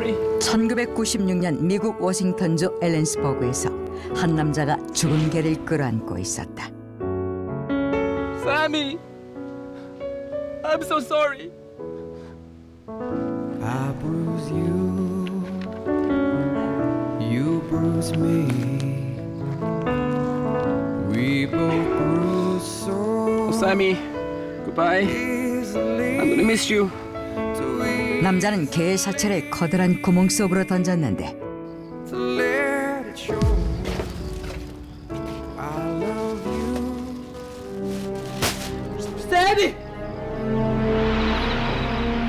Sammy. 1996년 미국 워싱턴주 앨런스버그에서 한 남자가 죽은 개를 끌어안고 있었다. Sammy. I'm so sorry. I bruise you, you bruise me. We both bruise so Sammy. Goodbye. I'm gonna miss you. 남자는 개의 사체를 커다란 구멍 속으로 던졌는데 to let it show. I love you. Sammy.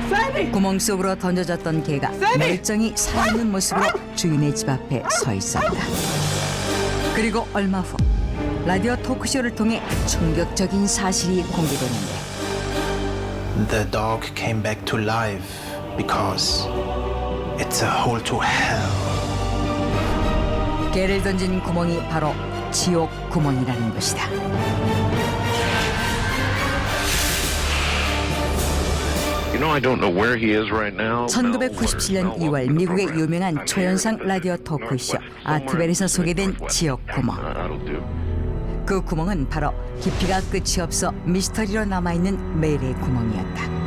Sammy. 구멍 속으로 던져졌던 개가 멀쩡히 살아있는 모습으로 주인의 집 앞에 서 있었다. 그리고 얼마 후 라디오 토크쇼를 통해 충격적인 사실이 공개되는데 The dog came back to life because it's a hole to hell. 개를 던진 구멍이 바로 지옥 구멍이라는 것이다. You know, I don't know where he is right now. 1997년 2월 미국의 유명한 초연상 라디오 토크쇼 아트벨에서 소개된 지옥 구멍. That'll do. 그 구멍은 바로 깊이가 끝이 없어 미스터리로 남아있는 메일의 구멍이었다.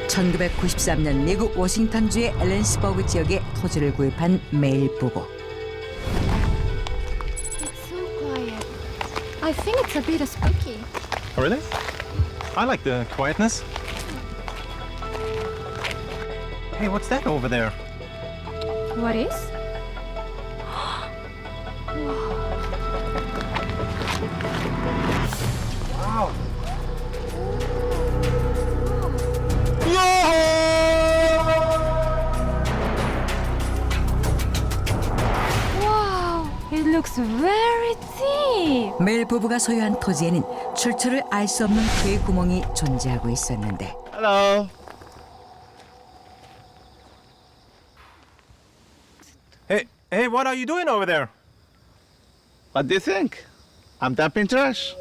1993년 미국 워싱턴주의 앨런스버그 지역에 토지를 구입한 메일 부부. It's so quiet. I think it's a bit spooky. Really? I like the quietness. Hey, what's that over there? What is? Wow. Wow, it looks very deep. 메일 부부가 소유한 토지에는 출처를 알 수 없는 그의 구멍이 존재하고 있었는데 Hello. Hey, what are you doing over there? What do you think? I'm dumping trash.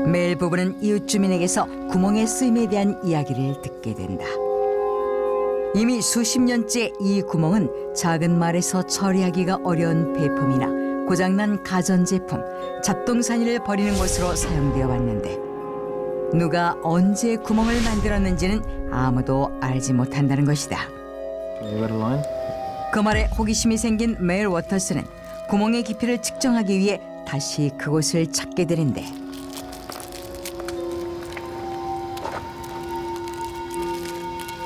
메일 부부는 이웃 주민에게서 구멍의 쓰임에 대한 이야기를 듣게 된다. 이미 수십 년째 이 구멍은 작은 마을에서 처리하기가 어려운 폐품이나 고장난 가전제품, 잡동사니를 버리는 곳으로 사용되어 왔는데 누가 언제 구멍을 만들었는지는 아무도 알지 못한다는 것이다. Can you get a line? 그 말에 호기심이 생긴 메일 워터스는 구멍의 깊이를 측정하기 위해 다시 그곳을 찾게 되는데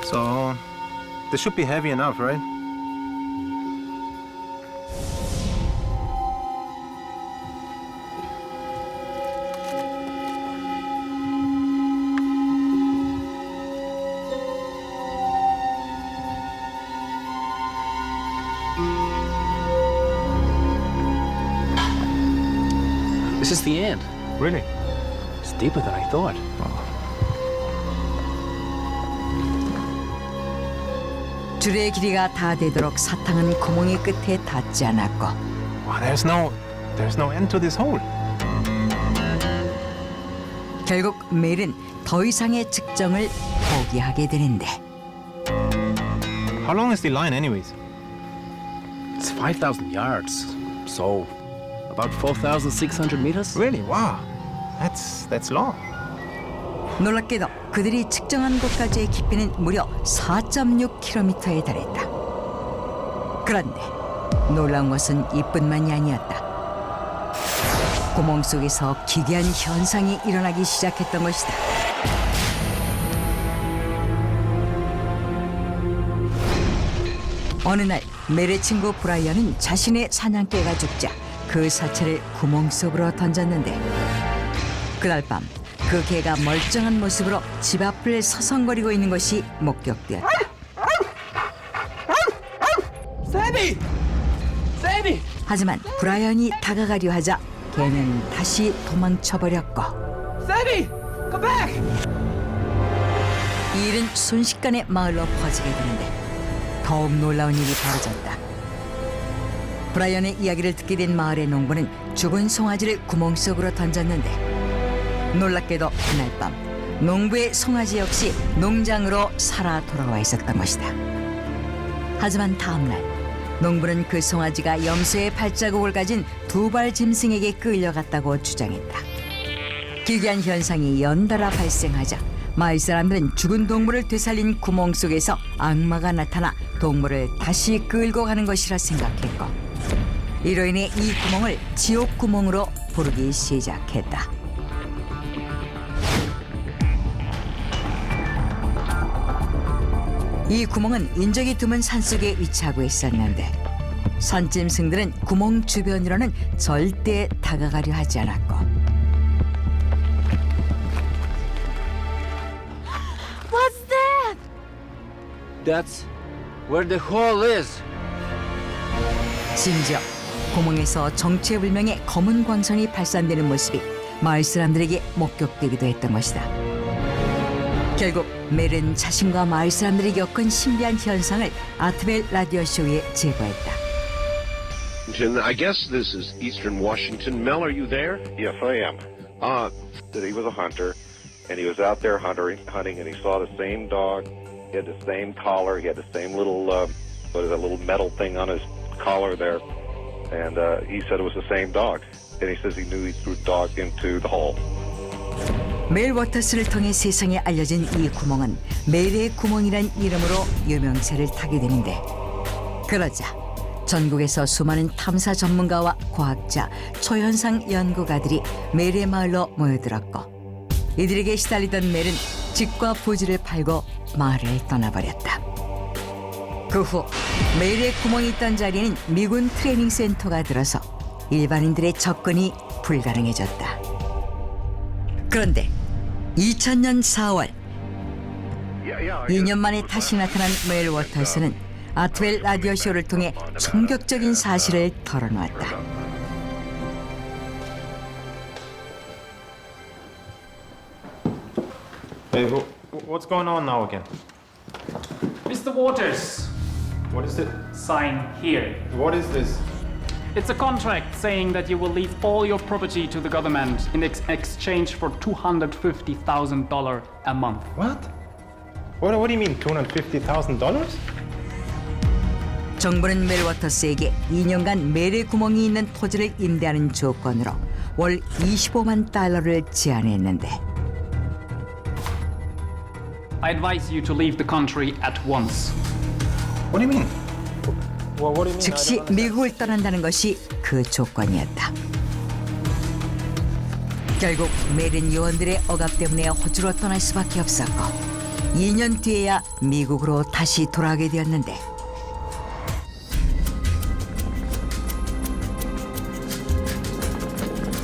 So, this should be heavy enough, right? This is the end. Really? It's deeper than I thought. 줄의 길이가 다 되도록 사탕은 구멍의 끝에 닿지 않았고 Wow, there's no end to this hole. 결국 메일은 더 이상의 측정을 포기하게 되는데 How long is the line, anyways? It's 5,000 yards. So, about 4,600 meters? Really? Wow. That's long. 놀랍게도 그들이 측정한 곳까지의 깊이는 무려 4.6km에 달했다. 그런데 놀라운 것은 이뿐만이 아니었다. 구멍 속에서 기괴한 현상이 일어나기 시작했던 것이다. 어느 날 멜의 친구 브라이언은 자신의 사냥개가 죽자 그 사체를 구멍 속으로 던졌는데 그날 밤 그 개가 멀쩡한 모습으로 집 앞을 서성거리고 있는 것이 목격되었다. Sammy! Sammy! 하지만 브라이언이 다가가려 하자 개는 다시 도망쳐버렸고 Sammy! Come back! 이 일은 순식간에 마을로 퍼지게 되는데 더욱 놀라운 일이 벌어졌다. 브라이언의 이야기를 듣게 된 마을의 농부는 죽은 송아지를 구멍 속으로 던졌는데 놀랍게도 그날 밤 농부의 송아지 역시 농장으로 살아 돌아와 있었던 것이다. 하지만 다음 날 농부는 그 송아지가 염소의 발자국을 가진 두 발 짐승에게 끌려갔다고 주장했다. 기괴한 현상이 연달아 발생하자 마을 사람들은 죽은 동물을 되살린 구멍 속에서 악마가 나타나 동물을 다시 끌고 가는 것이라 생각했고, 이로 인해 이 구멍을 지옥 구멍으로 부르기 시작했다. 이 구멍은 인적이 드문 산속에 위치하고 있었는데 산짐승들은 구멍 주변으로는 절대 다가가려 하지 않았고, What's that? That's where the hole is. 심지어 구멍에서 정체불명의 검은 광선이 발산되는 모습이 마을 사람들에게 목격되기도 했던 것이다. 결국 멜은 자신과 마을 사람들이 겪은 신비한 현상을 아트벨 라디오 쇼에 제보했다. I guess this is Eastern Washington. Mel, are you there? Yes, I am. That he was a hunter, and he was out there hunting, and he saw the same dog. He had the same collar. He had the same little, what is that little metal thing on his collar there, and he said it was the same dog. And he says he knew he threw the dog into the hole. 멜 워터스를 통해 세상에 알려진 이 구멍은 멜의 구멍이란 이름으로 유명세를 타게 되는데, 그러자 전국에서 수많은 탐사 전문가와 과학자, 초현상 연구가들이 멜의 마을로 모여들었고, 이들에게 시달리던 멜은 집과 부지를 팔고 마을을 떠나버렸다. 그 후 멜의 구멍이 있던 자리에는 미군 트레이닝 센터가 들어서 일반인들의 접근이 불가능해졌다. 그런데 2000년 4월 2년 만에 다시 나타난 멜 워터스는 아트벨 라디오 쇼를 통해 충격적인 사실을 털어놓았다. Hey, what's going on now again? Mr. Waters, What is it? sign here. What is this? It's a contract saying that you will leave all your property to the government in exchange for $250,000 a month. What? What do you mean, $250,000? 정부는 멜 워터스에게 2년간 멜의 구멍이 있는 토지를 임대하는 조건으로 월 25만 달러를 제안했는데, I advise you to leave the country at once. What do you mean? What do you mean? 즉시 미국을 떠난다는 것이 그 조건이었다. 결국 멜은 요원들의 억압 때문에 호주로 떠날 수밖에 없었고, 2년 뒤에야 미국으로 다시 돌아가게 되었는데,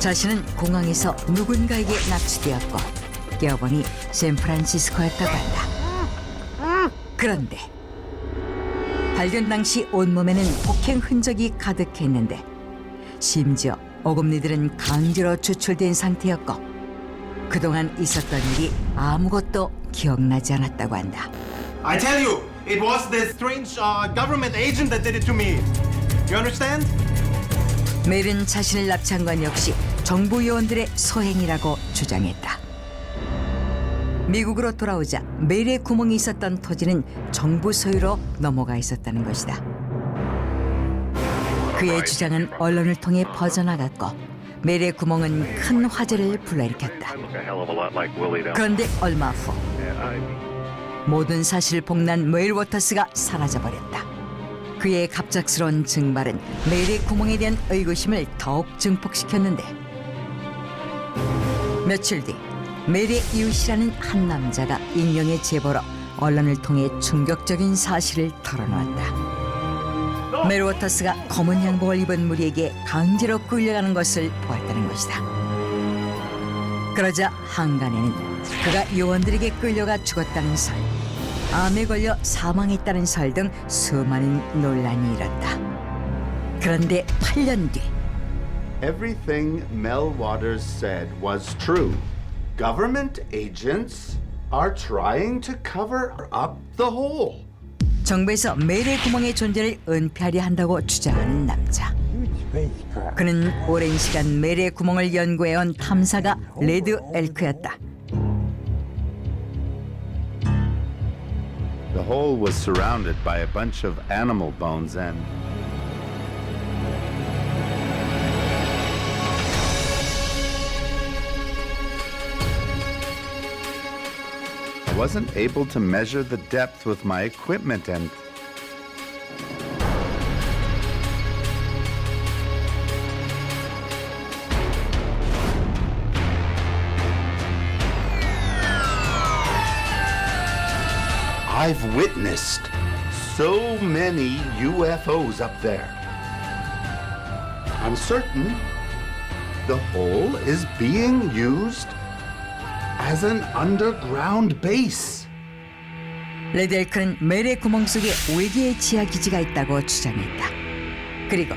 자신은 공항에서 누군가에게 납치되었고 깨어보니 샌프란시스코였다고 한다. 그런데 발견 당시 온몸에는 폭행 흔적이 가득했는데, 심지어 어금니들은 강제로 추출된 상태였고 그동안 있었던 일이 아무것도 기억나지 않았다고 한다. I tell you, it was this strange government agent that did it to me. You understand? 멜은 자신을 납치한 건 역시 정부 요원들의 소행이라고 주장했다. 미국으로 돌아오자 멜의 구멍이 있었던 토지는 정부 소유로 넘어가 있었다는 것이다. 그의 주장은 언론을 통해 퍼져나갔고 멜의 구멍은 큰 화제를 불러일으켰다. I look a hell of a lot like Willie now. 그런데 얼마 후 모든 사실을 폭로한 멜 워터스가 사라져버렸다. 그의 갑작스러운 증발은 멜의 구멍에 대한 의구심을 더욱 증폭시켰는데, 며칠 뒤 멜의 이웃이라는 한 남자가 익명의 제보로 언론을 통해 충격적인 사실을 털어놓았다. 멜 워터스가 검은 양복을 입은 무리에게 강제로 끌려가는 것을 보았다는 것이다. 그러자 한간에는 그가 요원들에게 끌려가 죽었다는 설, 암에 걸려 사망했다는 설 등 수많은 논란이 일었다. 그런데 8년 뒤 Everything Mel Waters said was true. Government agents are trying to cover up the hole. 정부에서 멜의 구멍의 존재를 은폐하려 한다고 주장하는 남자. 그는 오랜 시간 멜의 구멍을 연구해온 탐사가 레드 엘크였다. The hole was surrounded by a bunch of animal bones and I wasn't able to measure the depth with my equipment and I've witnessed so many UFOs up there. I'm certain the hole is being used as an underground base. 레델크는 멜의 구멍 속에 외계의 지하 기지가 있다고 주장했다. 그리고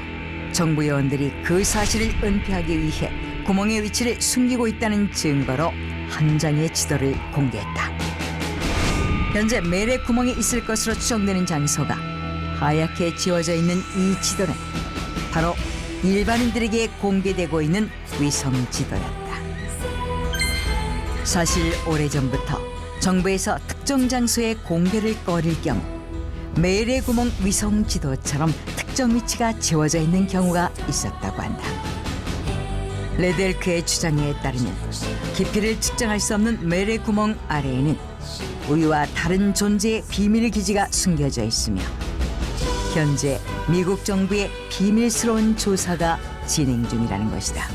정부 요원들이 그 사실을 은폐하기 위해 구멍의 위치를 숨기고 있다는 증거로 한 장의 지도를 공개했다. 현재 멜의 구멍에 있을 것으로 추정되는 장소가 하얗게 지워져 있는 이 지도는 바로 일반인들에게 공개되고 있는 위성 지도였다. 사실 오래전부터 정부에서 특정 장소의 공개를 꺼릴 경우 멜의 구멍 위성 지도처럼 특정 위치가 지워져 있는 경우가 있었다고 한다. 레델크의 주장에 따르면 깊이를 측정할 수 없는 멜의 구멍 아래에는 우리와 다른 존재의 비밀 기지가 숨겨져 있으며 현재 미국 정부의 비밀스러운 조사가 진행 중이라는 것이다.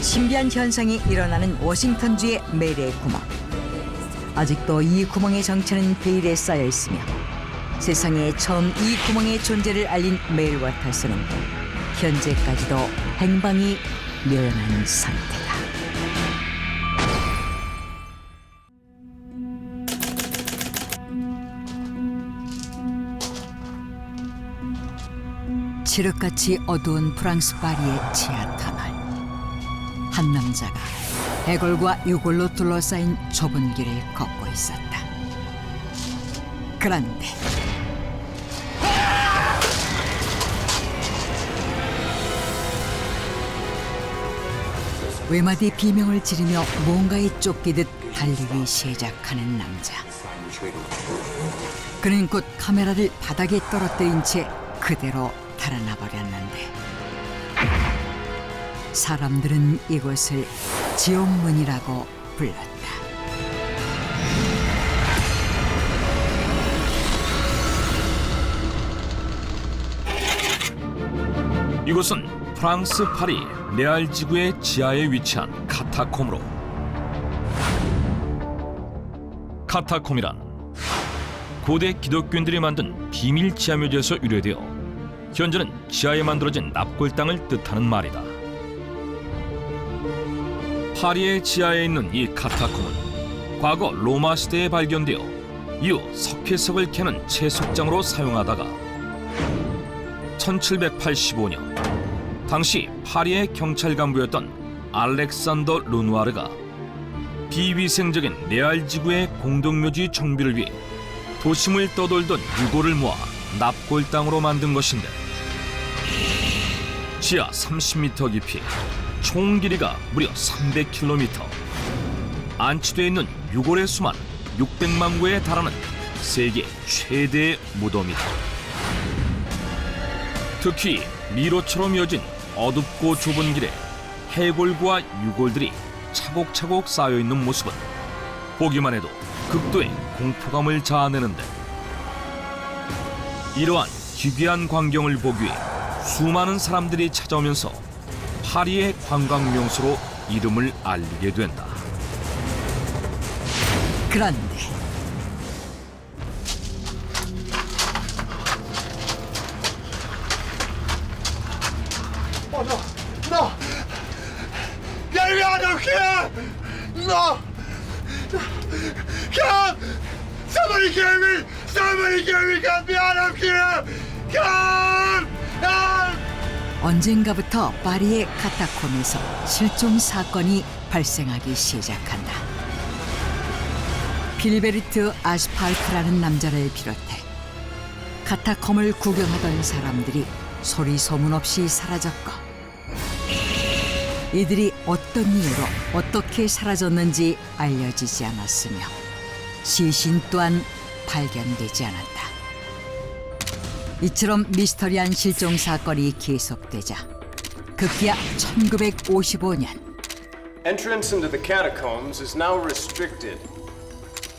신비한 현상이 일어나는 워싱턴주의 멜의 구멍. 아직도 이 구멍의 정체는 베일에 쌓여 있으며 세상에 처음 이 구멍의 존재를 알린 멜 워터스는 현재까지도 행방이 묘연한 상태다. 칠흑같이 어두운 프랑스 파리의 지하 터널. 한 남자가 해골과 유골로 둘러싸인 좁은 길을 걷고 있었다. 그런데 외마디 비명을 지르며 뭔가에 쫓기듯 달리기 시작하는 남자. 그는 곧 카메라를 바닥에 떨어뜨린 채 그대로 달아나 버렸는데 사람들은 이곳을 지옥문이라고 불렀다. 이곳은 프랑스 파리 레알 지구의 지하에 위치한 카타콤으로, 카타콤이란 고대 기독교인들이 만든 비밀 지하묘지에서 유래되어 현재는 지하에 만들어진 납골당을 뜻하는 말이다. 파리의 지하에 있는 이 카타콤은 과거 로마 시대에 발견되어 이후 석회석을 캐는 채석장으로 사용하다가 1785년 당시 파리의 경찰 간부였던 알렉산더 르누아르가 비위생적인 레알 지구의 공동묘지 정비를 위해 도심을 떠돌던 유골을 모아 납골당으로 만든 것인데, 지하 30m 깊이 총 길이가 무려 300km, 안치되어 있는 유골의 수만 600만 구에 달하는 세계 최대의 무덤이다. 특히 미로처럼 이어진 어둡고 좁은 길에 해골과 유골들이 차곡차곡 쌓여있는 모습은 보기만 해도 극도의 공포감을 자아내는데, 이러한 기괴한 광경을 보기 위해 수많은 사람들이 찾아오면서 파리의 관광 명소로 이름을 알리게 된다. 그런데 No! Get me out of here! No! Come! Somebody get me! Somebody get me! Get me out of here! Come! Help! 언젠가부터 파리의 카타콤에서 실종 사건이 발생하기 시작한다. 필베르트 아스팔트라는 남자를 비롯해 카타콤을 구경하던 사람들이 소리 소문 없이 사라졌고, 이들이 어떤 이유로 어떻게 사라졌는지 알려지지 않았으며 시신 또한 발견되지 않았다. 이처럼 미스터리한 실종 사건이 계속되자 급기야 1955년 Entrance into the catacombs is now restricted.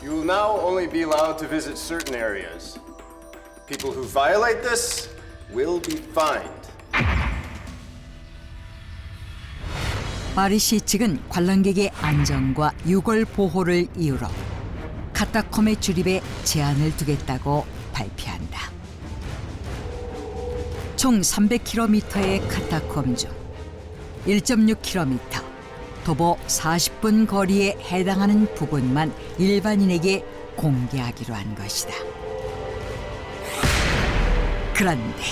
You will now only be allowed to visit certain areas. People who violate this will be fined. 파리시 측은 관람객의 안전과 유골 보호를 이유로 카타콤의 출입에 제한을 두겠다고 발표한다. 총 300km의 카타콤 중 1.6km, 도보 40분 거리에 해당하는 부분만 일반인에게 공개하기로 한 것이다. 그런데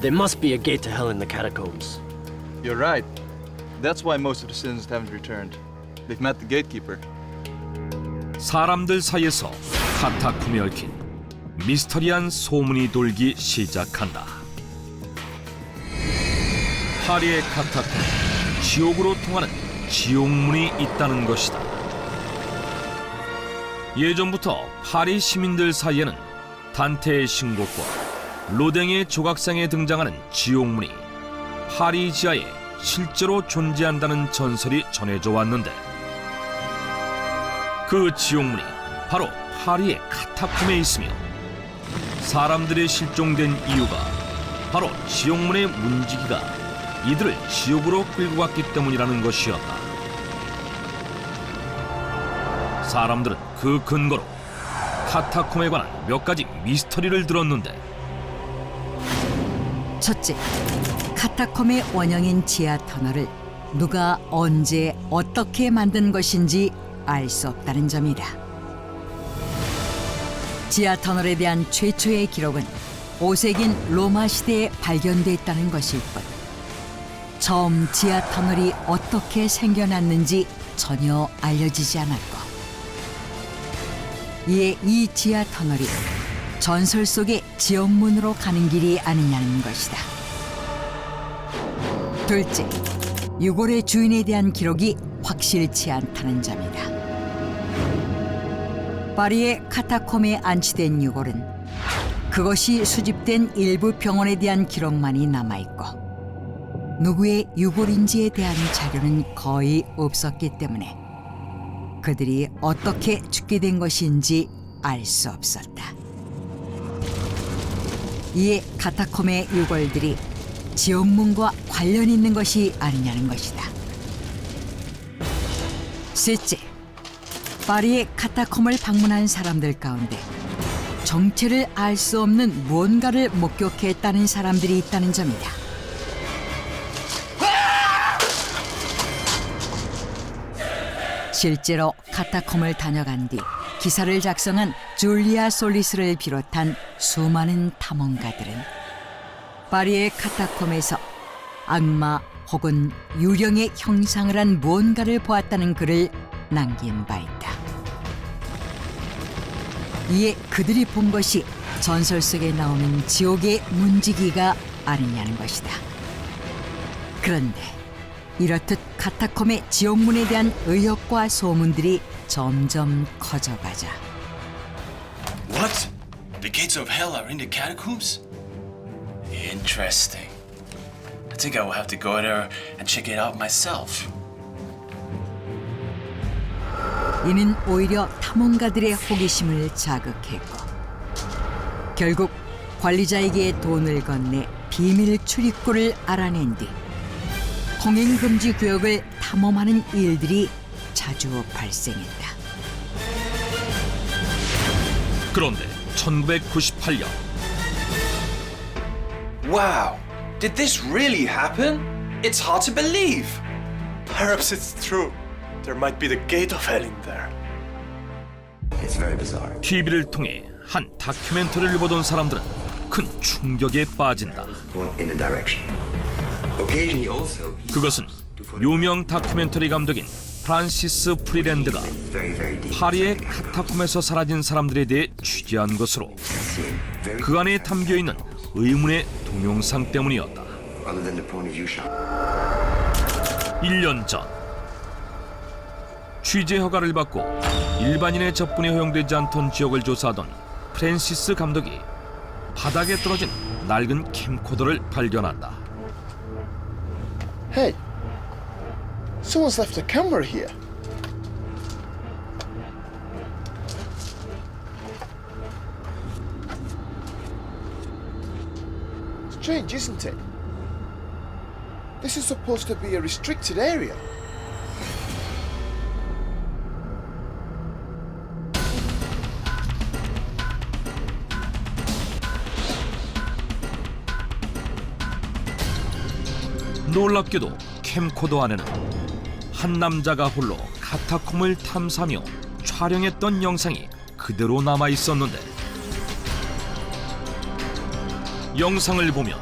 There must be a gate to hell in the catacombs. You're right. That's why most of the citizens haven't returned. They've met the gatekeeper. 사람들 사이에서 카타콤에 얽힌 미스터리한 소문이 돌기 시작한다. 파리의 카타콤, 지옥으로 통하는 지옥문이 있다는 것이다. 예전부터 파리 시민들 사이에는 단테의 신곡과 로댕의 조각상에 등장하는 지옥문이 파리 지하에 실제로 존재한다는 전설이 전해져 왔는데 그 지옥문이 바로 파리의 카타콤에 있으며 사람들이 실종된 이유가 바로 지옥문의 문지기가 이들을 지옥으로 끌고 갔기 때문이라는 것이었다. 사람들은 그 근거로 카타콤에 관한 몇 가지 미스터리를 들었는데 첫째, 카타콤의 원형인 지하 터널을 누가 언제 어떻게 만든 것인지 알 수 없다는 점이다. 지하 터널에 대한 최초의 기록은 5세기인 로마 시대에 발견됐다는 것일 뿐 처음 지하 터널이 어떻게 생겨났는지 전혀 알려지지 않았고 이에 이 지하 터널이 전설 속의 지옥문으로 가는 길이 아니냐는 것이다. 둘째, 유골의 주인에 대한 기록이 확실치 않다는 점이다. 파리의 카타콤에 안치된 유골은 그것이 수집된 일부 병원에 대한 기록만이 남아있고 누구의 유골인지에 대한 자료는 거의 없었기 때문에 그들이 어떻게 죽게 된 것인지 알 수 없었다. 이에 카타콤의 유골들이 지옥문과 관련 있는 것이 아니냐는 것이다. 셋째, 파리의 카타콤을 방문한 사람들 가운데 정체를 알 수 없는 무언가를 목격했다는 사람들이 있다는 점이다. 실제로 카타콤을 다녀간 뒤 기사를 작성한 줄리아 솔리스를 비롯한 수많은 탐험가들은 파리의 카타콤에서 악마 혹은 유령의 형상을 한 무언가를 보았다는 글을 남긴 바 있다. 이에 그들이 본 것이 전설 속에 나오는 지옥의 문지기가 아니냐는 것이다. 그런데 이렇듯 카타콤의 지옥문에 대한 의혹과 소문들이 점점 커져가자. What? The gates of hell are in the catacombs? Interesting. I think I will have to go there and check it out myself. 이는 오히려 탐험가들의 호기심을 자극했고 결국 관리자에게 돈을 건네 비밀 출입구를 알아낸 뒤 통행금지 구역을 탐험하는 일들이 자주 발생했다. 그런데 1998년 Wow, did this really happen? It's hard to believe. Perhaps it's true. There might be the gate of hell in there. It's very bizarre. TV를 통해 한 다큐멘터리를 보던 사람들은 큰 충격에 빠진다. In a direction. Occasionally also. 그것은 유명 다큐멘터리 감독인 프란시스 프리랜드가 파리의 카타콤에서 사라진 사람들에 대해 취재한 것으로 그 안에 담겨있는 의문의 동영상 때문이었다. 1년 전 취재 허가를 받고 일반인의 접근이 허용되지 않던 지역을 조사하던 프랜시스 감독이 바닥에 떨어진 낡은 캠코더를 발견한다. Hey, someone's left a camera here. Strange, isn't it? This is supposed to be a restricted area. 놀랍게도 캠코더 안에는 한 남자가 홀로 카타콤을 탐사하며 촬영했던 영상이 그대로 남아 있었는데, 영상을 보면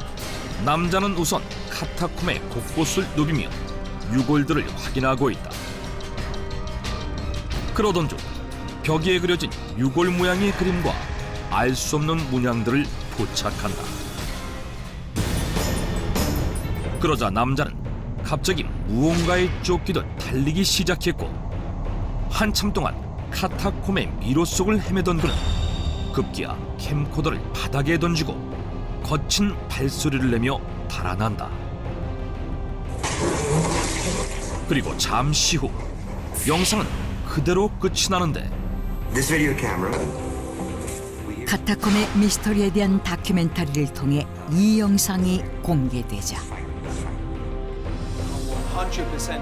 남자는 우선 카타콤의 곳곳을 누비며 유골들을 확인하고 있다. 그러던 중 벽에 그려진 유골 모양의 그림과 알 수 없는 문양들을 포착한다. 그러자 남자는 갑자기 무언가에 쫓기듯 달리기 시작했고, 한참 동안 카타콤의 미로 속을 헤매던 그는 급기야 캠코더를 바닥에 던지고 거친 발소리를 내며 달아난다. 그리고 잠시 후 영상은 그대로 끝이 나는데, This video camera. 카타콤의 미스터리에 대한 다큐멘터리를 통해 이 영상이 공개되자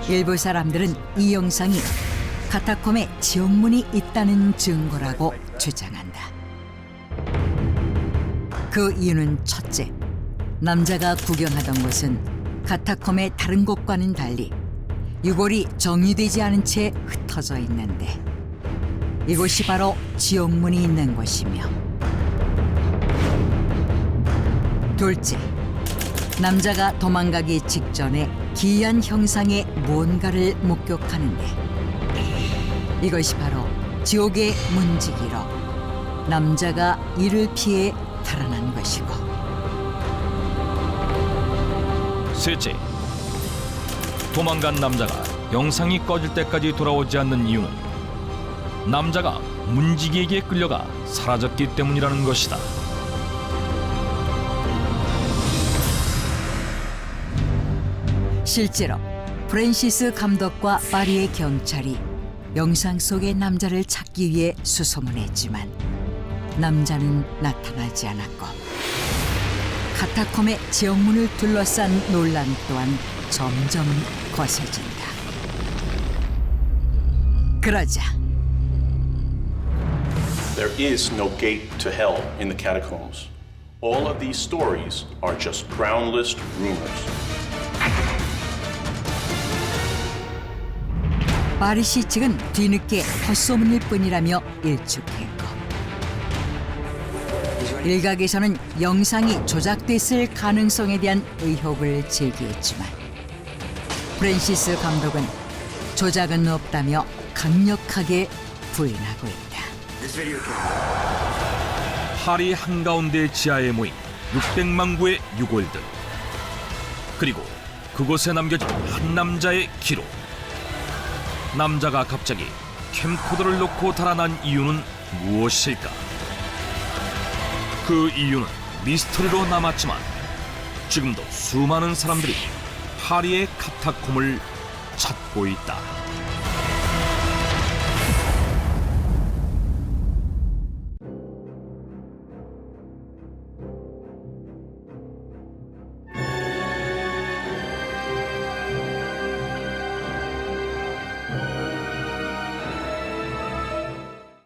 일부 사람들은 이 영상이 카타콤에 지옥문이 있다는 증거라고 주장한다. 그 이유는 첫째, 남자가 구경하던 곳은 카타콤의 다른 곳과는 달리 유골이 정리되지 않은 채 흩어져 있는데, 이곳이 바로 지옥문이 있는 곳이며, 둘째, 남자가 도망가기 직전에 기이한 형상의 무언가를 목격하는데, 이것이 바로 지옥의 문지기로 남자가 이를 피해 달아난 것이고, 셋째, 도망간 남자가 영상이 꺼질 때까지 돌아오지 않는 이유는 남자가 문지기에게 끌려가 사라졌기 때문이라는 것이다. 실제로 프랜시스 감독과 파리의 경찰이 영상 속의 남자를 찾기 위해 수소문했지만 남자는 나타나지 않았고, 카타콤의 지옥문을 둘러싼 논란 또한 점점 거세진다. 그러자 There is no gate to hell in the catacombs. All of these stories are just groundless rumors. 파리시 측은 뒤늦게 헛소문일 뿐이라며 일축했고, 일각에서는 영상이 조작됐을 가능성에 대한 의혹을 제기했지만 프랜시스 감독은 조작은 없다며 강력하게 부인하고 있다. 파리 한가운데 지하에 모인 600만 구의 유골들, 그리고 그곳에 남겨진 한 남자의 기록. 남자가 갑자기 캠코더를 놓고 달아난 이유는 무엇일까? 그 이유는 미스터리로 남았지만 지금도 수많은 사람들이 파리의 카타콤을 찾고 있다.